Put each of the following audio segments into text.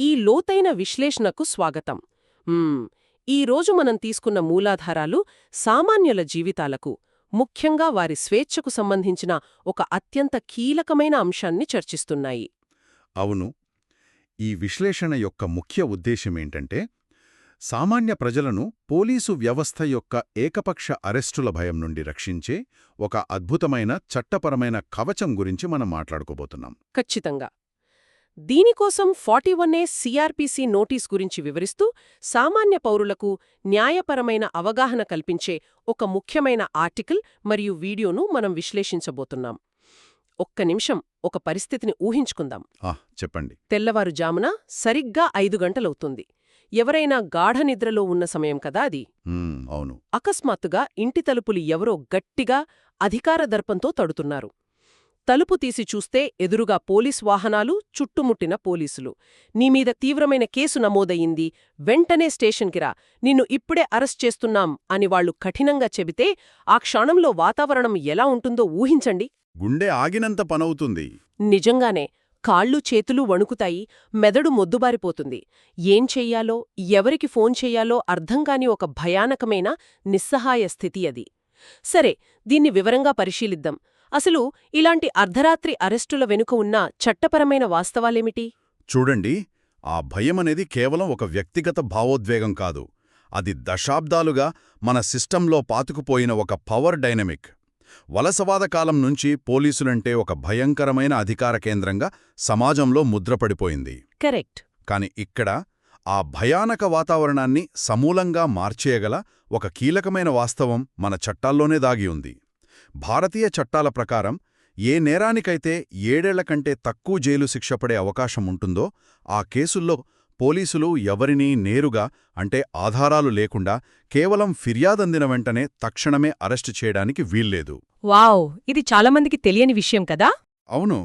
ఈ లోతైన విశ్లేషణకు స్వాగతం. ఈరోజు మనం తీసుకున్న మూలాధారాలు సామాన్యుల జీవితాలకు, ముఖ్యంగా వారి స్వేచ్ఛకు సంబంధించిన ఒక అత్యంత కీలకమైన అంశాన్ని చర్చిస్తున్నాయి. అవును. ఈ విశ్లేషణ యొక్క ముఖ్య ఉద్దేశమేంటంటే, సామాన్య ప్రజలను పోలీసు వ్యవస్థ యొక్క ఏకపక్ష అరెస్టుల భయం నుండి రక్షించే ఒక అద్భుతమైన చట్టపరమైన కవచం గురించి మనం మాట్లాడుకోబోతున్నాం. ఖచ్చితంగా. దీనికోసం 41A CRPC నోటీస్ గురించి వివరిస్తూ సామాన్య పౌరులకు న్యాయపరమైన అవగాహన కల్పించే ఒక ముఖ్యమైన ఆర్టికల్ మరియు వీడియోను మనం విశ్లేషించబోతున్నాం. ఒక్క నిమిషం ఒక పరిస్థితిని ఊహించుకుందాం. చెప్పండి. తెల్లవారుజామున సరిగ్గా 5 గంటలవుతుంది. ఎవరైనా గాఢనిద్రలో ఉన్న సమయం కదా అది. అవును. అకస్మాత్తుగా ఇంటి తలుపులు ఎవరో గట్టిగా అధికార దర్పంతో తడుతున్నారు. తలుపు తీసి చూస్తే ఎదురుగా పోలీస్ వాహనాలు, చుట్టుముట్టిన పోలీసులు. నీమీద తీవ్రమైన కేసు నమోదయింది, వెంటనే స్టేషన్కిరా, నిన్ను ఇప్పుడే అరెస్ట్ చేస్తున్నాం అని వాళ్లు కఠినంగా చెబితే ఆ క్షణంలో వాతావరణం ఎలా ఉంటుందో ఊహించండి. గుండె ఆగినంత పనవుతుంది. నిజంగానే. కాళ్ళు చేతులు వణుకుతాయి, మెదడు మొద్దుబారిపోతుంది. ఏం చెయ్యాలో, ఎవరికి ఫోన్ చెయ్యాలో అర్థంకాని ఒక భయానకమైన నిస్సహాయ స్థితి అది. సరే, దీన్ని వివరంగా పరిశీలిద్దాం. అసలు ఇలాంటి అర్ధరాత్రి అరెస్టుల వెనుక ఉన్న చట్టపరమైన వాస్తవాలేమిటి? చూడండి, ఆ భయమనేది కేవలం ఒక వ్యక్తిగత భావోద్వేగం కాదు. అది దశాబ్దాలుగా మన సిస్టంలో పాతుకుపోయిన ఒక పవర్ డైనమిక్. వలసవాద కాలం నుంచి పోలీసులంటే ఒక భయంకరమైన అధికార కేంద్రంగా సమాజంలో ముద్రపడిపోయింది. కరెక్ట్. కాని ఇక్కడ ఆ భయానక వాతావరణాన్ని సమూలంగా మార్చేయగల ఒక కీలకమైన వాస్తవం మన చట్టాల్లోనే దాగి ఉంది. భారతీయ చట్టాల ప్రకారం ఏ నేరానికైతే 7 ఏళ్ల కంటే తక్కువ జైలు శిక్ష పడే అవకాశం ఉంటుందో ఆ కేసుల్లో పోలీసులు ఎవరినీ నేరుగా, అంటే ఆధారాలు లేకుండా, కేవలం ఫిర్యాదందిన వెంటనే తక్షణమే అరెస్టు చేయడానికి వీల్లేదు. వావ్, ఇది చాలామందికి తెలియని విషయం కదా? అవును.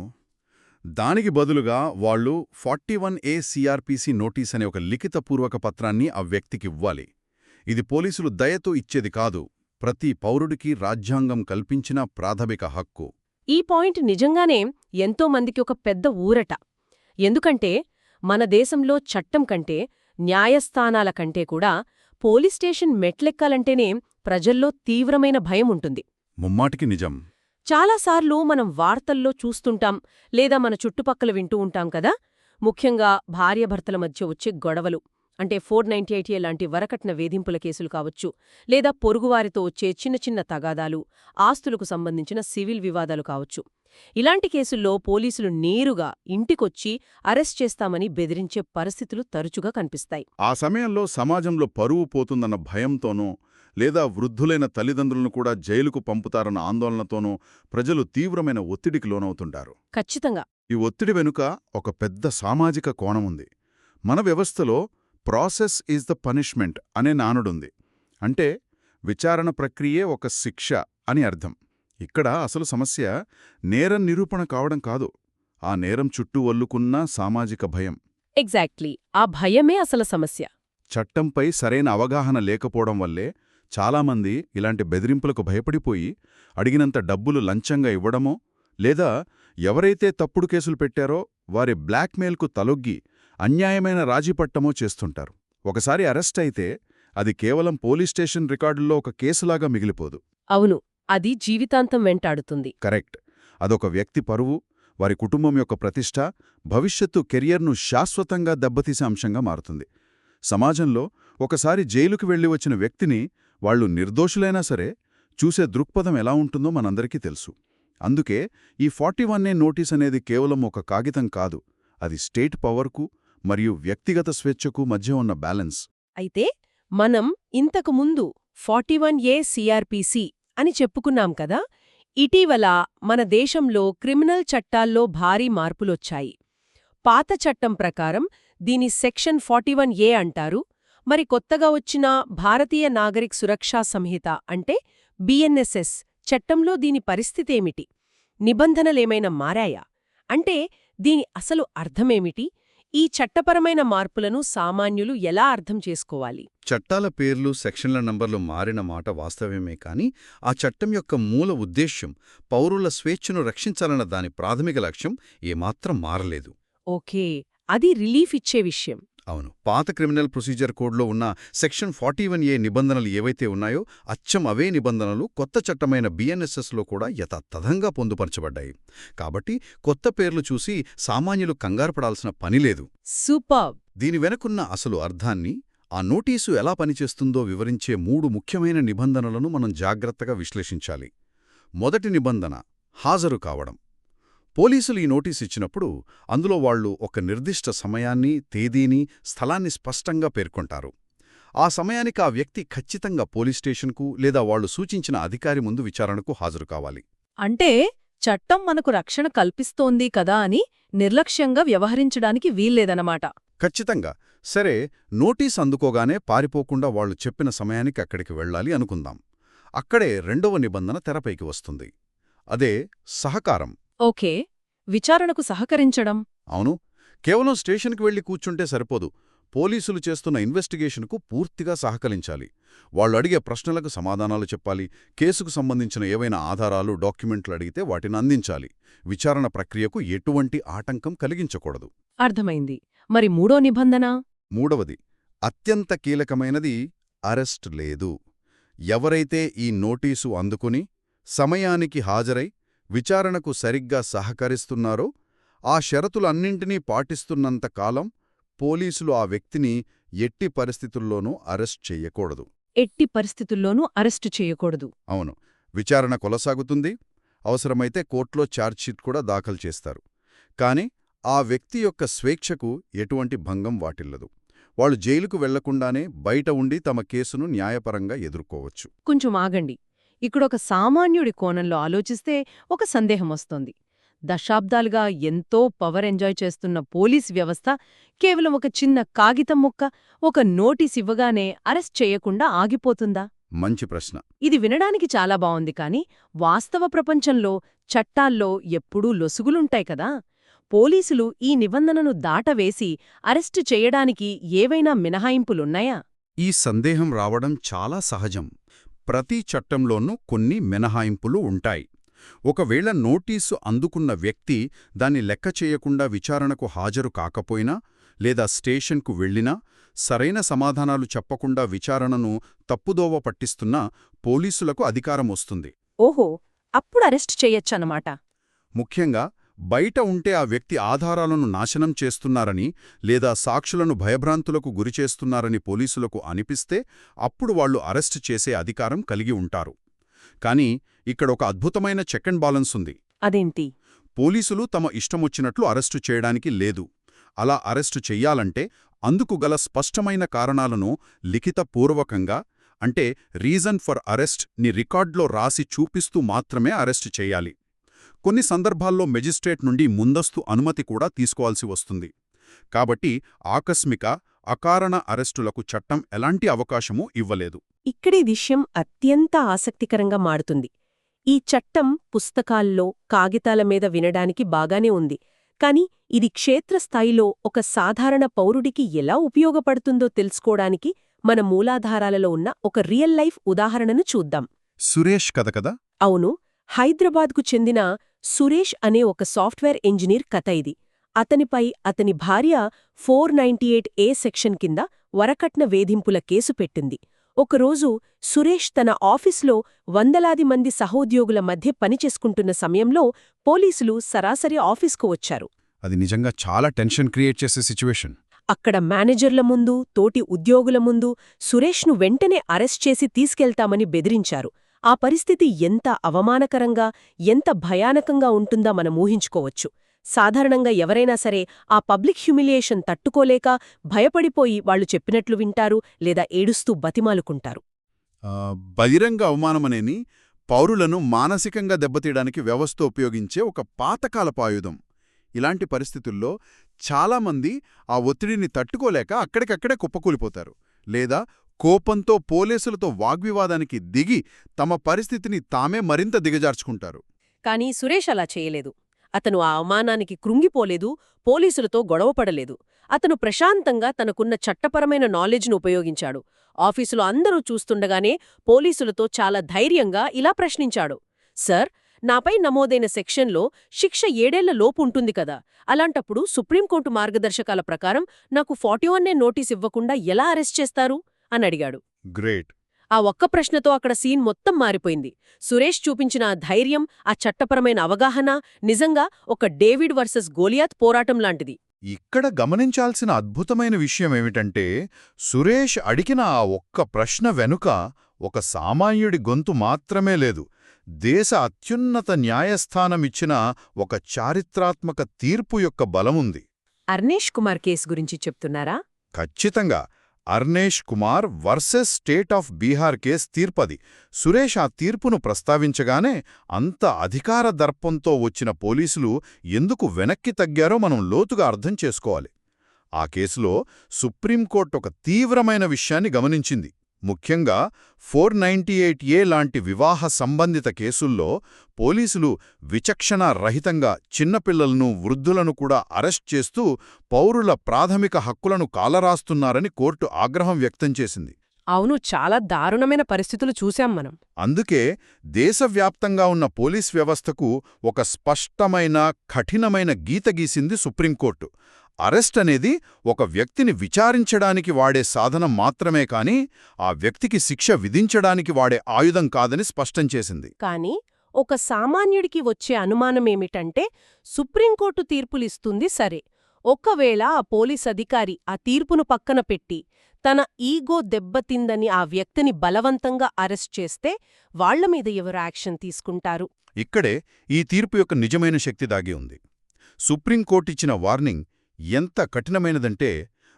దానికి బదులుగా వాళ్లు 41A CRPC నోటీస్ అనే ఒక లిఖితపూర్వక పత్రాన్ని ఆ వ్యక్తికివ్వాలి. ఇది పోలీసులు దయతో ఇచ్చేది కాదు, ప్రతి పౌరుడికి రాజ్యాంగం కల్పించిన ప్రాథమిక హక్కు. ఈ పాయింట్ నిజంగానే ఎంతో మందికి ఒక పెద్ద ఊరట. ఎందుకంటే మన దేశంలో చట్టం కంటే, న్యాయస్థానాల కంటే కూడా పోలీస్ స్టేషన్ మెట్లెక్కాలంటేనే ప్రజల్లో తీవ్రమైన భయం ఉంటుంది. ముమ్మాటికి నిజం. చాలాసార్లు మనం వార్తల్లో చూస్తుంటాం, లేదా మన చుట్టుపక్కల వింటూ ఉంటాం కదా, ముఖ్యంగా భార్యాభర్తల మధ్య వచ్చే గొడవలు, అంటే 498A లాంటి వరకట్న వేధింపుల కేసులు కావచ్చు, లేదా పొరుగువారితో వచ్చే చిన్న చిన్న తగాదాలు, ఆస్తులకు సంబంధించిన సివిల్ వివాదాలు కావచ్చు. ఇలాంటి కేసుల్లో పోలీసులు నేరుగా ఇంటికొచ్చి అరెస్ట్ చేస్తామని బెదిరించే పరిస్థితులు తరచుగా కనిపిస్తాయి. ఆ సమయంలో సమాజంలో పరువు పోతుందన్న భయంతోనో, లేదా వృద్ధులైన తల్లిదండ్రులను కూడా జైలుకు పంపుతారన్న ఆందోళనతోనో ప్రజలు తీవ్రమైన ఒత్తిడికి లోనవుతుంటారు. ఖచ్చితంగా. ఈ ఒత్తిడి వెనుక ఒక పెద్ద సామాజిక కోణముంది. మన వ్యవస్థలో ప్రాసెస్ ఈజ్ ద పనిష్మెంట్ అనే నానుడుంది. అంటే విచారణ ప్రక్రియే ఒక శిక్ష అని అర్థం. ఇక్కడ అసలు సమస్య నేరం నిరూపణ కావడం కాదు, ఆ నేరం చుట్టూ అల్లుకున్న సామాజిక భయం. ఎగ్జాక్ట్లీ, ఆ భయమే అసలు సమస్య. చట్టంపై సరైన అవగాహన లేకపోవడం వల్లే చాలామంది ఇలాంటి బెదిరింపులకు భయపడిపోయి అడిగినంత డబ్బులు లంచంగా ఇవ్వడమో, లేదా ఎవరైతే తప్పుడు కేసులు పెట్టారో వారి బ్లాక్మెయిల్కు తలొగ్గి అన్యాయమైన రాజీపట్టమో చేస్తుంటారు. ఒకసారి అరెస్ట్ అయితే అది కేవలం పోలీస్ స్టేషన్ రికార్డుల్లో ఒక కేసులాగా మిగిలిపోదు. అవును, అది జీవితాంతం వెంటాడుతుంది. కరెక్ట్. అదొక వ్యక్తి పరువు, వారి కుటుంబం యొక్క ప్రతిష్ట, భవిష్యత్తు కెరియర్ను శాశ్వతంగా దెబ్బతీసే అంశంగా మారుతుంది. సమాజంలో ఒకసారి జైలుకు వెళ్లి వచ్చిన వ్యక్తిని వాళ్లు నిర్దోషులైనా సరే చూసే దృక్పథం ఎలా ఉంటుందో మనందరికీ తెలుసు. అందుకే ఈ 41A నోటీస్ అనేది కేవలం ఒక కాగితం కాదు, అది స్టేట్ పవర్కు మరియు వ్యక్తిగత స్వేచ్ఛకు మధ్య ఉన్న బ్యాలెన్స్. అయితే మనం ఇంతకుముందు 41A CRPC అని చెప్పుకున్నాం కదా, ఇటీవల మన దేశంలో క్రిమినల్ చట్టాల్లో భారీ మార్పులొచ్చాయి. పాత చట్టం ప్రకారం దీని సెక్షన్ 41A అంటారు. మరి కొత్తగా వచ్చిన భారతీయ నాగరిక్ సురక్షా సంహిత అంటే BNSS చట్టంలో దీని పరిస్థితేమిటి? నిబంధనలేమైనా మారాయా? అంటే దీని అసలు అర్థమేమిటి? ఈ చట్టపరమైన మార్పులను సామాన్యులు ఎలా అర్థం చేసుకోవాలి? చట్టాల పేర్లు, సెక్షన్ల నంబర్లు మారిన మాట వాస్తవమే, కానీ ఆ చట్టం యొక్క మూల ఉద్దేశ్యం పౌరుల స్వేచ్ఛను రక్షించాలన్న దాని ప్రాథమిక లక్ష్యం ఏమాత్రం మారలేదు. ఓకే, అది రిలీఫ్ ఇచ్చే విషయం. అవును, పాత క్రిమినల్ ప్రొసీజర్ కోడ్లో ఉన్న సెక్షన్ 41A నిబంధనలు ఏవైతే ఉన్నాయో అచ్చం అవే నిబంధనలు కొత్త చట్టమైన BNSSలో కూడా యథాతథంగా పొందుపరచబడ్డాయి. కాబట్టి కొత్త పేర్లు చూసి సామాన్యులు కంగారుపడాల్సిన పనిలేదు. సూపర్బ్! దీని వెనుకున్న అసలు అర్థాన్ని, ఆ నోటీసు ఎలా పనిచేస్తుందో వివరించే 3 ముఖ్యమైన నిబంధనలను మనం జాగ్రత్తగా విశ్లేషించాలి. మొదటి నిబంధన హాజరు కావడం. పోలీసులు ఈ నోటీసు ఇచ్చినప్పుడు అందులో వాళ్లు ఒక నిర్దిష్ట సమయాన్ని, తేదీని, స్థలాన్ని స్పష్టంగా పేర్కొంటారు. ఆ సమయానికి ఆ వ్యక్తి ఖచ్చితంగా పోలీస్ స్టేషన్కు లేదా వాళ్లు సూచించిన అధికారి ముందు విచారణకు హాజరు కావాలి. అంటే చట్టం మనకు రక్షణ కల్పిస్తోంది కదా అని నిర్లక్ష్యంగా వ్యవహరించడానికి వీల్లేదన్నమాట. ఖచ్చితంగా. సరే, నోటీస్ అందుకోగానే పారిపోకుండా వాళ్లు చెప్పిన సమయానికి అక్కడికి వెళ్ళాలి అనుకుందాం. అక్కడే రెండవ నిబంధన తెరపైకి వస్తుంది. అదే సహకారం. ఓకే, విచారణకు సహకరించడం. అవును, కేవలం స్టేషన్కి వెళ్లి కూర్చుంటే సరిపోదు. పోలీసులు చేస్తున్న ఇన్వెస్టిగేషన్కు పూర్తిగా సహకరించాలి. వాళ్ళు అడిగే ప్రశ్నలకు సమాధానాలు చెప్పాలి. కేసుకు సంబంధించిన ఏవైనా ఆధారాలు, డాక్యుమెంట్లు అడిగితే వాటిని అందించాలి. విచారణ ప్రక్రియకు ఎటువంటి ఆటంకం కలిగించకూడదు. అర్థమైంది. మరి మూడో నిబంధన? మూడవది, అత్యంత కీలకమైనది అరెస్ట్ లేదు. ఎవరైతే ఈ నోటీసు అందుకుని సమయానికి హాజరై విచారణకు సరిగ్గా సహకరిస్తున్నారో, ఆ షరతులన్నింటినీ పాటిస్తున్నంతకాలం పోలీసులు ఆ వ్యక్తిని ఎట్టి పరిస్థితుల్లోనూ అరెస్ట్ చెయ్యకూడదు. ఎట్టి పరిస్థితుల్లోనూ అరెస్టు చేయకూడదు. అవును, విచారణ కొనసాగుతుంది. అవసరమైతే కోర్టులో ఛార్జ్షీట్ కూడా దాఖలు చేస్తారు. కాని ఆ వ్యక్తి యొక్క స్వేచ్ఛకు ఎటువంటి భంగం వాటిల్లదు. వాళ్ళు జైలుకు వెళ్లకుండానే బయట ఉండి తమ కేసును న్యాయపరంగా ఎదుర్కోవచ్చు. కొంచెం ఆగండి. ఇక్కడొక సామాన్యుడి కోణంలో ఆలోచిస్తే ఒక సందేహం వస్తోంది. దశాబ్దాలుగా ఎంతో పవర్ ఎంజాయ్ చేస్తున్న పోలీస్ వ్యవస్థ కేవలం ఒక చిన్న కాగితం ముక్క, ఒక నోటీస్ ఇవ్వగానే అరెస్ట్ చేయకుండా ఆగిపోతుందా? మంచి ప్రశ్న. ఇది వినడానికి చాలా బావుంది, కానీ వాస్తవ ప్రపంచంలో చట్టాల్లో ఎప్పుడూ లొసుగులుంటాయి కదా. పోలీసులు ఈ నిబంధనను దాటవేసి అరెస్టు చేయడానికి ఏవైనా మినహాయింపులున్నాయా? ఈ సందేహం రావడం చాలా సహజం. ప్రతి చట్టంలోనూ కొన్ని మినహాయింపులు ఉంటాయి. ఒకవేళ నోటీసు అందుకున్న వ్యక్తి దాన్ని లెక్క చేయకుండా విచారణకు హాజరు కాకపోయినా, లేదా స్టేషన్కు వెళ్ళినా, సరైన సమాధానాలు చెప్పకుండా విచారణను తప్పుదోవ పట్టిస్తున్నా పోలీసులకు అధికారమొస్తుంది. ఓహో, అప్పుడు అరెస్ట్ చెయ్యొచ్చన్నమాట. ముఖ్యంగా బయట ఉంటే ఆ వ్యక్తి ఆధారాలను నాశనం చేస్తున్నారని లేదా సాక్షులను భయభ్రాంతులకు గురిచేస్తున్నారని పోలీసులకు అనిపిస్తే అప్పుడు వాళ్లు అరెస్టు చేసే అధికారం కలిగి ఉంటారు. కానీ ఇక్కడొక అద్భుతమైన చెక్ అండ్ బాలన్స్ ఉంది. అదేంటి? పోలీసులు తమ ఇష్టమొచ్చినట్లు అరెస్టు చేయడానికి లేదు. అలా అరెస్టు చెయ్యాలంటే అందుకు గల స్పష్టమైన కారణాలను లిఖితపూర్వకంగా, అంటే రీజన్ ఫర్ అరెస్ట్ ని రికార్డులో రాసి చూపిస్తూ మాత్రమే అరెస్టు చెయ్యాలి. కొన్ని సందర్భాల్లో మెజిస్ట్రేట్ నుండి ముందస్తు అనుమతి కూడా తీసుకోవాల్సి వస్తుంది. కాబట్టి ఆకస్మిక, అకారణ అరెస్టులకు చట్టం ఎలాంటి అవకాశమూ ఇవ్వలేదు. ఇక్కడి విషయం అత్యంత ఆసక్తికరంగా మారుతుంది. ఈ చట్టం పుస్తకాల్లో, కాగితాల మీద వినడానికి బాగానే ఉంది. కాని ఇది క్షేత్రస్థాయిలో ఒక సాధారణ పౌరుడికి ఎలా ఉపయోగపడుతుందో తెలుసుకోవడానికి మన మూలాధారాలలో ఉన్న ఒక రియల్ లైఫ్ ఉదాహరణను చూద్దాం. సురేష్ కథ కదా? అవును, హైదరాబాద్కు చెందిన సురేష్ అనే ఒక సాఫ్ట్వేర్ ఇంజనీర్ కథ ఇది. అతనిపై అతని భార్య 498A సెక్షన్ కింద వరకట్న వేధింపుల కేసు పెట్టింది. ఒకరోజు సురేష్ తన ఆఫీసులో వందలాది మంది సహోద్యోగుల మధ్య పనిచేసుకుంటున్న సమయంలో పోలీసులు సరాసరి ఆఫీస్కు వచ్చారు. అది నిజంగా చాలా టెన్షన్ క్రియేట్ చేసే సిచ్యువేషన్. అక్కడ మేనేజర్ల ముందు, తోటి ఉద్యోగుల ముందు సురేష్ను వెంటనే అరెస్ట్ చేసి తీసుకెళ్తామని బెదిరించారు. ఆ పరిస్థితి ఎంత అవమానకరంగా, ఎంత భయానకంగా ఉంటుందా మనం ఊహించుకోవచ్చు. సాధారణంగా ఎవరైనా సరే ఆ పబ్లిక్ హ్యూమిలియేషన్ తట్టుకోలేక భయపడిపోయి వాళ్లు చెప్పినట్లు వింటారు, లేదా ఏడుస్తూ బతిమాలుకుంటారు. బహిరంగ అవమానమనేని పౌరులను మానసికంగా దెబ్బతీయడానికి వ్యవస్థ ఉపయోగించే ఒక పాతకాలపు ఆయుధం. ఇలాంటి పరిస్థితుల్లో చాలామంది ఆ ఒత్తిడిని తట్టుకోలేక అక్కడికక్కడే కుప్పకూలిపోతారు, లేదా కోపంతో పోలీసులతో వాగ్వివాదానికి దిగి తమ పరిస్థితిని తామే మరింత దిగజార్చుకుంటారు. కానీ సురేష్ అలా చేయలేదు. అతను ఆ అవమానానికి కృంగిపోలేదు, పోలీసులతో గొడవపడలేదు. అతను ప్రశాంతంగా తనకున్న చట్టపరమైన నాలెడ్జ్ను ఉపయోగించాడు. ఆఫీసులో అందరూ చూస్తుండగానే పోలీసులతో చాలా ధైర్యంగా ఇలా ప్రశ్నించాడు. సార్, నాపై నమోదైన సెక్షన్లో శిక్ష 7 ఏళ్ల లోపు ఉంటుంది కదా, అలాంటప్పుడు సుప్రీంకోర్టు మార్గదర్శకాల ప్రకారం నాకు 41A నోటీస్ ఇవ్వకుండా ఎలా అరెస్ట్ చేస్తారు అని అడిగాడు. గ్రేట్. ఆ ఒక్క ప్రశ్నతో అక్కడ సీన్ మొత్తం మారిపోయింది. సురేష్ చూపించిన ఆ ధైర్యం, ఆ చట్టపరమైన అవగాహన నిజంగా ఒక డేవిడ్ వర్సెస్ గోలియాత్ పోరాటం లాంటిది. ఇక్కడ గమనించాల్సిన అద్భుతమైన విషయమేమిటంటే, సురేష్ అడిగిన ఆ ఒక్క ప్రశ్న వెనుక ఒక సామాన్యుడి గొంతు మాత్రమే లేదు, దేశ అత్యున్నత న్యాయస్థానమిచ్చిన ఒక చారిత్రాత్మక తీర్పు యొక్క బలముంది. అర్నేష్ కుమార్ కేసు గురించి చెప్తున్నారా? ఖచ్చితంగా. Arnesh Kumar versus state of Bihar case తీర్పది. సురేష్ ఆ తీర్పును ప్రస్తావించగానే అంత అధికార దర్పంతో వచ్చిన పోలీసులు ఎందుకు వెనక్కి తగ్గారో మనం లోతుగా అర్థం చేసుకోవాలి. ఆ కేసులో సుప్రీంకోర్టు ఒక తీవ్రమైన విషయాన్ని గమనించింది. ముఖ్యంగా 498A లాంటి వివాహ సంబంధిత కేసుల్లో పోలీసులు విచక్షణారహితంగా చిన్నపిల్లలను, వృద్ధులను కూడా అరెస్ట్ చేస్తూ పౌరుల ప్రాథమిక హక్కులను కాలరాస్తున్నారని కోర్టు ఆగ్రహం వ్యక్తం చేసింది. అవును, చాలా దారుణమైన పరిస్థితులు చూశాం మనం. అందుకే దేశవ్యాప్తంగా ఉన్న పోలీస్ వ్యవస్థకు ఒక స్పష్టమైన, కఠినమైన గీత గీసింది సుప్రీంకోర్టు. అరెస్ట్ అనేది ఒక వ్యక్తిని విచారించడానికి వాడే సాధనం మాత్రమే కాని ఆ వ్యక్తికి శిక్ష విధించడానికి వాడే ఆయుధం కాదని స్పష్టం చేసింది. కానీ ఒక సామాన్యుడికి వచ్చే అనుమానమేమిటంటే, సుప్రీంకోర్టు తీర్పులిస్తుంది సరే, ఒకవేళ ఆ పోలీస్ అధికారి ఆ తీర్పును పక్కన పెట్టి తన ఈగో దెబ్బతిందని ఆ వ్యక్తిని బలవంతంగా అరెస్ట్ చేస్తే వాళ్లమీద ఎవరు యాక్షన్ తీసుకుంటారు? ఇక్కడే ఈ తీర్పు యొక్క నిజమైన శక్తి దాగి ఉంది. సుప్రీంకోర్టిచ్చిన వార్నింగ్ ఎంత కఠినమైనదంటే,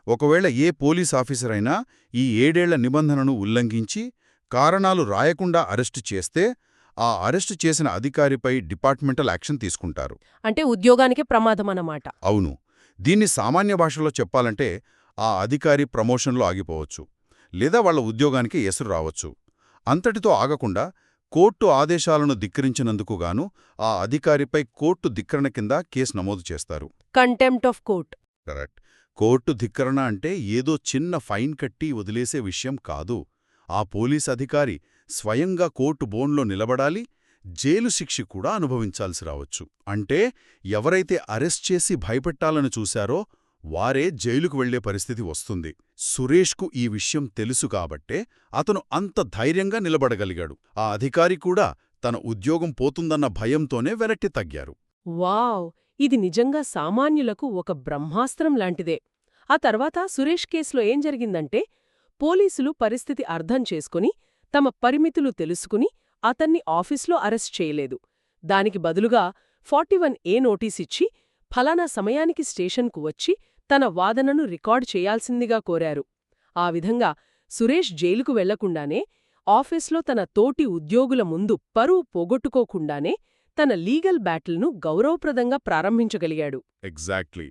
ఒకవేళ ఏ పోలీస్ ఆఫీసర్ అయినా ఈ 7 ఏళ్ల నిబంధనను ఉల్లంఘించి కారణాలు రాయకుండా అరెస్టు చేస్తే ఆ అరెస్టు చేసిన అధికారిపై డిపార్ట్మెంటల్ యాక్షన్ తీసుకుంటారు. అంటే ఉద్యోగానికే ప్రమాదమన్నమాట. అవును. దీన్ని సామాన్య భాషలో చెప్పాలంటే ఆ అధికారి ప్రమోషన్లో ఆగిపోవచ్చు, లేదా వాళ్ల ఉద్యోగానికి ఎసురు రావచ్చు. అంతటితో ఆగకుండా కోర్టు ఆదేశాలను ధిక్కరించినందుకుగాను ఆ అధికారిపై కోర్టు ధిక్కరణ కింద కేసు నమోదు చేస్తారు. Contempt of court. Correct. Court ధిక్కరణ అంటే ఏదో చిన్న ఫైన్ కట్టి వదిలేసే విషయం కాదు. ఆ పోలీస్ అధికారి స్వయంగా కోర్టు బోన్లో నిలబడాలి, జైలు శిక్ష కూడా అనుభవించాల్సి రావచ్చు. అంటే ఎవరైతే అరెస్ట్ చేసి భయపెట్టాలని చూశారో వారే జైలుకు వెళ్లే పరిస్థితి వస్తుంది. సురేష్కు ఈ విషయం తెలుసు కాబట్టే అతను అంత ధైర్యంగా నిలబడగలిగాడు. ఆ అధికారి కూడా తన ఉద్యోగం పోతుందన్న భయంతోనే వెనక్కి తగ్గారు. వావ్! ఇది నిజంగా సామాన్యులకు ఒక బ్రహ్మాస్త్రం లాంటిదే. ఆ తర్వాత సురేష్ కేసులో ఏం జరిగిందంటే, పోలీసులు పరిస్థితి అర్థం చేసుకుని తమ పరిమితులు తెలుసుకుని అతన్ని ఆఫీస్లో అరెస్ట్ చేయలేదు. దానికి బదులుగా 41A నోటీసిచ్చి ఫలానా సమయానికి స్టేషన్కు వచ్చి తన వాదనను రికార్డ్ చేయాల్సిందిగా కోరారు. ఆ విధంగా సురేష్ జైలుకు వెళ్లకుండానే, ఆఫీస్లో తన తోటి ఉద్యోగుల ముందు పరువు పోగొట్టుకోకుండానే తన లీగల్ బ్యాటిల్ను గౌరవప్రదంగా ప్రారంభించగలిగాడు. ఎగ్జాక్ట్లీ.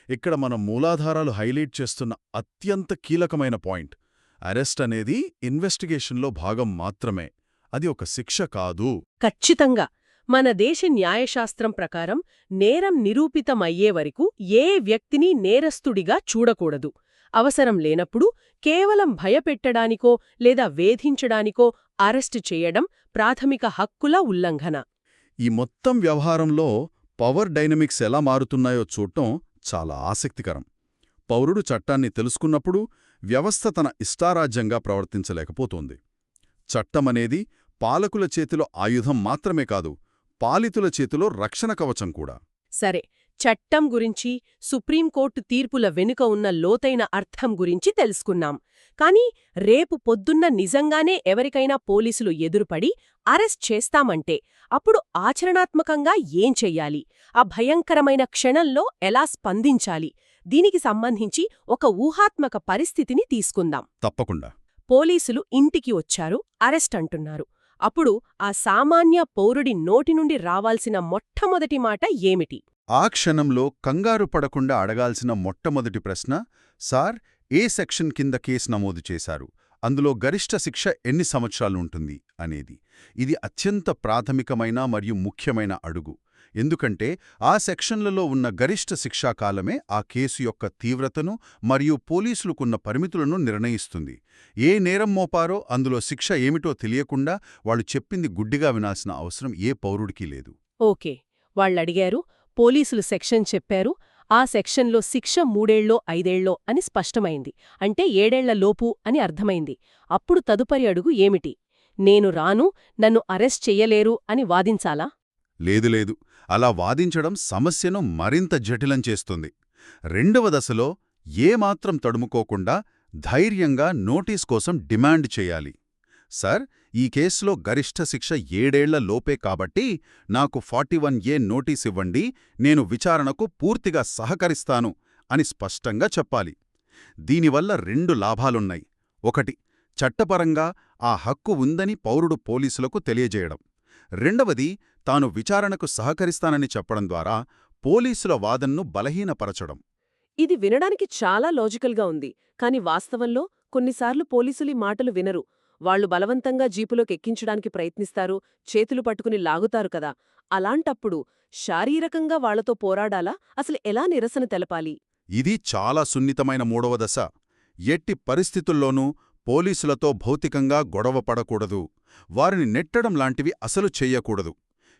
ఇక్కడ మనం మూలాధారాలు హైలైట్ చేస్తున్న అత్యంత కీలకమైన పాయింట్, అరెస్ట్ అనేది ఇన్వెస్టిగేషన్లో భాగం మాత్రమే, అది ఒక శిక్ష కాదు. ఖచ్చితంగా. మన దేశ న్యాయశాస్త్రం ప్రకారం నేరం నిరూపితమయ్యే వరకు ఏ వ్యక్తిని నేరస్తుడిగా చూడకూడదు. అవసరం లేనప్పుడు కేవలం భయపెట్టడానికో లేదా వేధించడానికో అరెస్టు చేయడం ప్రాథమిక హక్కుల ఉల్లంఘన. ఈ మొత్తం వ్యవహారంలో పవర్ డైనమిక్స్ ఎలా మారుతున్నాయో చూడటం చాలా ఆసక్తికరం. పౌరుడు చట్టాన్ని తెలుసుకున్నప్పుడు వ్యవస్థ తన ఇష్టారాజ్యంగా ప్రవర్తించలేకపోతోంది. చట్టమనేది పాలకుల చేతిలో ఆయుధం మాత్రమే కాదు, పాలితుల చేతిలో రక్షణ కవచం కూడా. సరే, చట్టం గురించి, సుప్రీంకోర్టు తీర్పుల వెనుక ఉన్న లోతైన అర్థం గురించి తెలుసుకున్నాం. కానీ రేపు పొద్దున్న నిజంగానే ఎవరికైనా పోలీసులు ఎదురుపడి అరెస్ట్ చేస్తామంటే అప్పుడు ఆచరణాత్మకంగా ఏం చెయ్యాలి? ఆ భయంకరమైన క్షణంలో ఎలా స్పందించాలి? దీనికి సంబంధించి ఒక ఊహాత్మక పరిస్థితిని తీసుకుందాం. తప్పకుండా. పోలీసులు ఇంటికి వచ్చారు, అరెస్ట్ అంటున్నారు. అప్పుడు ఆ సామాన్య పౌరుడి నోటి నుండి రావాల్సిన మొట్టమొదటి మాట ఏమిటి? ఆ క్షణంలో కంగారు పడకుండా అడగాల్సిన మొట్టమొదటి ప్రశ్న, సార్, ఏ సెక్షన్ కింద కేసు నమోదు చేశారు? అందులో గరిష్ట శిక్ష ఎన్ని సంవత్సరాలు ఉంటుంది అనేది. ఇది అత్యంత ప్రాథమికమైన మరియు ముఖ్యమైన అడుగు. ఎందుకంటే ఆ సెక్షన్లలో ఉన్న గరిష్ట శిక్షాకాలమే ఆ కేసు యొక్క తీవ్రతను మరియు పోలీసులకున్న పరిమితులను నిర్ణయిస్తుంది. ఏ నేరం మోపారో అందులో శిక్ష ఏమిటో తెలియకుండా వాళ్ళు చెప్పింది గుడ్డిగా వినాల్సిన అవసరం ఏ పౌరుడికీ లేదు. ఓకే, వాళ్ళడిగారు, పోలీసులు సెక్షన్ చెప్పారు, ఆ సెక్షన్లో శిక్ష 3 ఏళ్ళో 5 ఏళ్ళో అని స్పష్టమైంది. అంటే 7 ఏళ్ల లోపు అని అర్థమైంది. అప్పుడు తదుపరి అడుగు ఏమిటి? నేను రాను, నన్ను అరెస్ట్ చెయ్యలేరు అని వాదించాలా? లేదు, అలా వాదించడం సమస్యను మరింత జటిలం చేస్తుంది. రెండవ దశలో ఏమాత్రం తడుముకోకుండా ధైర్యంగా నోటీస్ కోసం డిమాండ్ చేయాలి. సార్, ఈ కేసులో గరిష్ట శిక్ష 7 ఏళ్ల లోపే కాబట్టి నాకు 41A నోటీస్ ఇవ్వండి, నేను విచారణకు పూర్తిగా సహకరిస్తాను అని స్పష్టంగా చెప్పాలి. దీనివల్ల 2 లాభాలున్నాయి. 1, చట్టపరంగా ఆ హక్కు ఉందని పౌరుడు పోలీసులకు తెలియజేయడం. రెండవది, తాను విచారణకు సహకరిస్తానని చెప్పడం ద్వారా పోలీసుల వాదనను బలహీనపరచడం. ఇది వినడానికి చాలా లాజికల్గా ఉంది. కాని వాస్తవంలో కొన్నిసార్లు పోలీసులి మాటలు వినరు. వాళ్లు బలవంతంగా జీపులోకి ఎక్కించడానికి ప్రయత్నిస్తారు, చేతులు పట్టుకుని లాగుతారు కదా. అలాంటప్పుడు శారీరకంగా వాళ్లతో పోరాడాలా? అసలు ఎలా నిరసన తెలపాలి? ఇది చాలా సున్నితమైన 3వ దశ. ఎట్టి పరిస్థితుల్లోనూ పోలీసులతో భౌతికంగా గొడవ పడకూడదు. వారిని నెట్టడం లాంటివి అసలు చెయ్యకూడదు.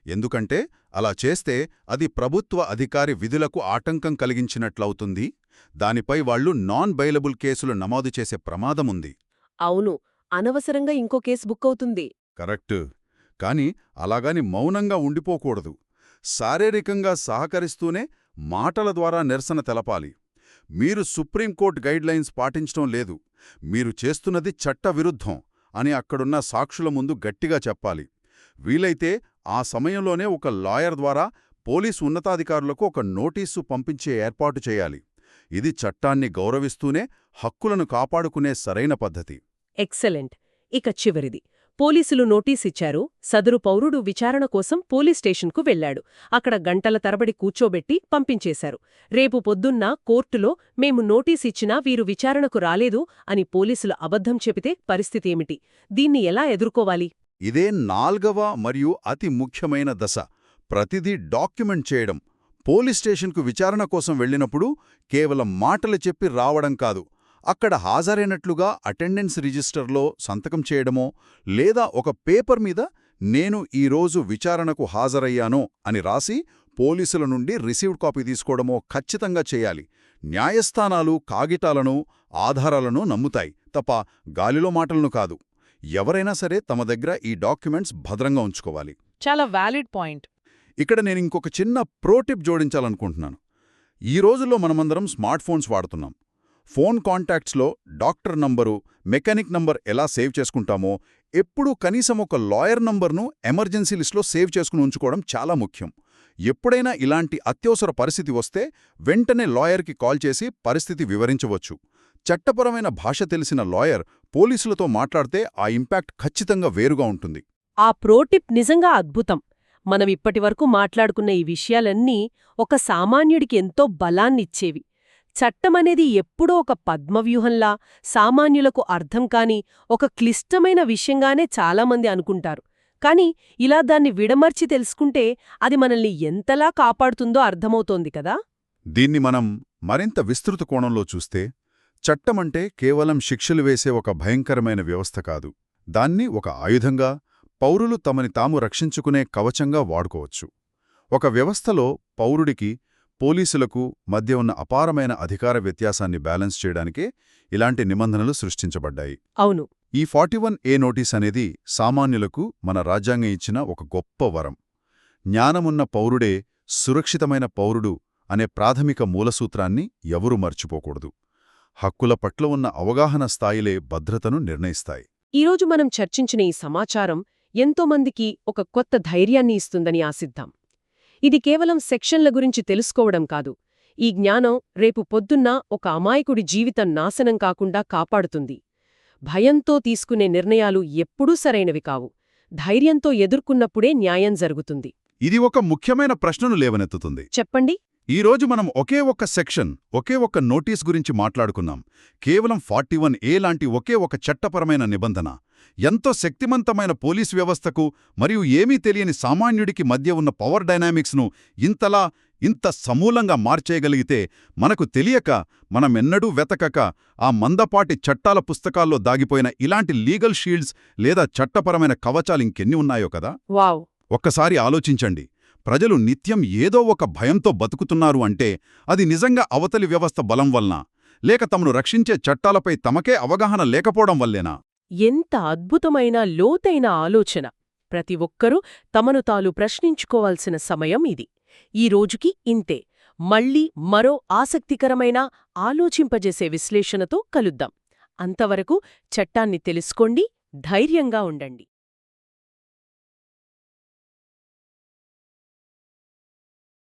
ఎందుకంటే అలా చేస్తే అది ప్రభుత్వ అధికారి విధులకు ఆటంకం కలిగించినట్లవుతుంది. దానిపై వాళ్లు నాన్ బెయిలబుల్ కేసులు నమోదు చేసే ప్రమాదముంది. అవును, అనవసరంగా ఇంకో కేసు బుక్ అవుతుంది. కరెక్ట్. కాని అలాగని మౌనంగా ఉండిపోకూడదు. శారీరకంగా సహకరిస్తూనే మాటల ద్వారా నిరసన తెలపాలి. మీరు సుప్రీంకోర్టు గైడ్లైన్స్ పాటించడం లేదు, మీరు చేస్తున్నది చట్టవిరుద్ధం అని అక్కడున్న సాక్షుల ముందు గట్టిగా చెప్పాలి. వీలైతే ఆ సమయంలోనే ఒక లాయర్ ద్వారా పోలీసు ఉన్నతాధికారులకు ఒక నోటీసు పంపించే ఏర్పాటు చేయాలి. ఇది చట్టాన్ని గౌరవిస్తూనే హక్కులను కాపాడుకునే సరైన పద్ధతి. ఎక్సలెంట్. ఇక చివరిది, పోలీసులు నోటీసిచ్చారు. సదరు పౌరుడు విచారణ కోసం పోలీస్ స్టేషన్కు వెళ్లాడు. అక్కడ గంటల తరబడి కూర్చోబెట్టి పంపించేశారు. రేపు పొద్దున్న కోర్టులో మేము నోటీసిచ్చినా వీరు విచారణకు రాలేదు అని పోలీసులు అబద్ధం చెబితే పరిస్థితి ఏమిటి? దీన్ని ఎలా ఎదుర్కోవాలి? ఇదే 4వ మరియు అతి ముఖ్యమైన దశ. ప్రతిదీ డాక్యుమెంట్ చేయడం. పోలీస్ స్టేషన్కు విచారణ కోసం వెళ్ళినప్పుడు కేవలం మాటలు చెప్పి రావడం కాదు, అక్కడ హాజరైనట్లుగా అటెండెన్స్ రిజిస్టర్లో సంతకం చేయడమో లేదా ఒక పేపర్ మీద నేను ఈరోజు విచారణకు హాజరయ్యానో అని రాసి పోలీసుల నుండి రిసీవ్డ్ కాపీ తీసుకోవడమో ఖచ్చితంగా చేయాలి. న్యాయస్థానాలు కాగితాలను, ఆధారాలను నమ్ముతాయి తప్ప గాలిలో మాటలను కాదు. ఎవరైనా సరే తమ దగ్గర ఈ డాక్యుమెంట్స్ భద్రంగా ఉంచుకోవాలి. చాలా వ్యాలిడ్ పాయింట్. ఇక్కడ నేను ఇంకొక చిన్న ప్రోటిప్ జోడించాలనుకుంటున్నాను. ఈ రోజుల్లో మనమందరం స్మార్ట్ ఫోన్స్ వాడుతున్నాం. ఫోన్ కాంటాక్ట్స్లో డాక్టర్ నంబరు, మెకానిక్ నంబర్ ఎలా సేవ్ చేసుకుంటామో ఎప్పుడూ కనీసం ఒక లాయర్ నంబర్ను ఎమర్జెన్సీ లిస్ట్లో సేవ్ చేసుకుని ఉంచుకోవడం చాలా ముఖ్యం. ఎప్పుడైనా ఇలాంటి అత్యవసర పరిస్థితి వస్తే వెంటనే లాయర్కి కాల్ చేసి పరిస్థితి వివరించవచ్చు. చట్టపరమైన భాష తెలిసిన లాయర్ పోలీసులతో మాట్లాడితే ఆ ఇంపాక్ట్ ఖచ్చితంగా వేరుగా ఉంటుంది. ఆ ప్రోటిప్ నిజంగా అద్భుతం. మనం ఇప్పటివరకు మాట్లాడుకున్న ఈ విషయాలన్నీ ఒక సామాన్యుడికి ఎంతో బలాన్నిచ్చేవి. చట్టమనేది ఎప్పుడో ఒక పద్మవ్యూహంలా, సామాన్యులకు అర్థం కాని ఒక క్లిష్టమైన విషయంగానే చాలామంది అనుకుంటారు. కాని ఇలా దాన్ని విడమర్చి తెలుసుకుంటే అది మనల్ని ఎంతలా కాపాడుతుందో అర్థమవుతోంది కదా. దీన్ని మనం మరింత విస్తృత కోణంలో చూస్తే చట్టమంటే కేవలం శిక్షలు వేసే ఒక భయంకరమైన వ్యవస్థ కాదు. దాన్ని ఒక ఆయుధంగా, పౌరులు తమని తాము రక్షించుకునే కవచంగా వాడుకోవచ్చు. ఒక వ్యవస్థలో పౌరుడికి, పోలీసులకు మధ్య ఉన్న అపారమైన అధికార వ్యత్యాసాన్ని బ్యాలెన్స్ చేయడానికే ఇలాంటి నిబంధనలు సృష్టించబడ్డాయి. అవును. ఈ 41A నోటీస్ అనేది సామాన్యులకు మన రాజ్యాంగం ఇచ్చిన ఒక గొప్ప వరం. జ్ఞానమున్న పౌరుడే సురక్షితమైన పౌరుడు అనే ప్రాథమిక మూలసూత్రాన్ని ఎవరూ మర్చిపోకూడదు. హక్కుల పట్ల ఉన్న అవగాహన స్థాయిలే భద్రతను నిర్ణయిస్తాయి. ఈరోజు మనం చర్చించిన ఈ సమాచారం ఎంతోమందికి ఒక కొత్త ధైర్యాన్ని ఇస్తుందని ఆశిద్దాం. ఇది కేవలం సెక్షన్ల గురించి తెలుసుకోవడం కాదు. ఈ జ్ఞానం రేపు పొద్దున్న ఒక అమాయకుడి జీవితం నాశనం కాకుండా కాపాడుతుంది. భయంతో తీసుకునే నిర్ణయాలు ఎప్పుడూ సరైనవి కావు. ధైర్యంతో ఎదుర్కొన్నప్పుడే న్యాయం జరుగుతుంది. ఇది ఒక ముఖ్యమైన ప్రశ్నను లేవనెత్తుతుంది. చెప్పండి. ఈరోజు మనం ఒకే ఒక్క సెక్షన్, ఒకే ఒక్క నోటీస్ గురించి మాట్లాడుకున్నాం. కేవలం 41A లాంటి ఒకే ఒక చట్టపరమైన నిబంధన ఎంతో శక్తిమంతమైన పోలీస్ వ్యవస్థకు మరియు ఏమీ తెలియని సామాన్యుడికి మధ్య ఉన్న పవర్ డైనామిక్స్ను ఇంత సమూలంగా మార్చేయగలిగితే మనకు తెలియక, మనమెన్నడూ వెతకక ఆ మందపాటి చట్టాల పుస్తకాల్లో దాగిపోయిన ఇలాంటి లీగల్ షీల్డ్స్ లేదా చట్టపరమైన కవచాలింకెన్ని ఉన్నాయో కదా. వావ్! ఒక్కసారి ఆలోచించండి. ప్రజలు నిత్యం ఏదో ఒక భయంతో బతుకుతున్నారు అంటే అది నిజంగా అవతలి వ్యవస్థ బలం వలన, లేక తమను రక్షించే చట్టాలపై తమకే అవగాహన లేకపోవడం వల్లేనా? ఎంత అద్భుతమైన లోతైన ఆలోచన! ప్రతి ఒక్కరూ తమను తాను ప్రశ్నించుకోవాల్సిన సమయం ఇది. ఈ రోజుకి ఇంతే. మళ్ళీ మరో ఆసక్తికరమైన, ఆలోచింపజేసే విశ్లేషణతో కలుద్దాం. అంతవరకు చట్టాన్ని తెలుసుకోండి, ధైర్యంగా ఉండండి.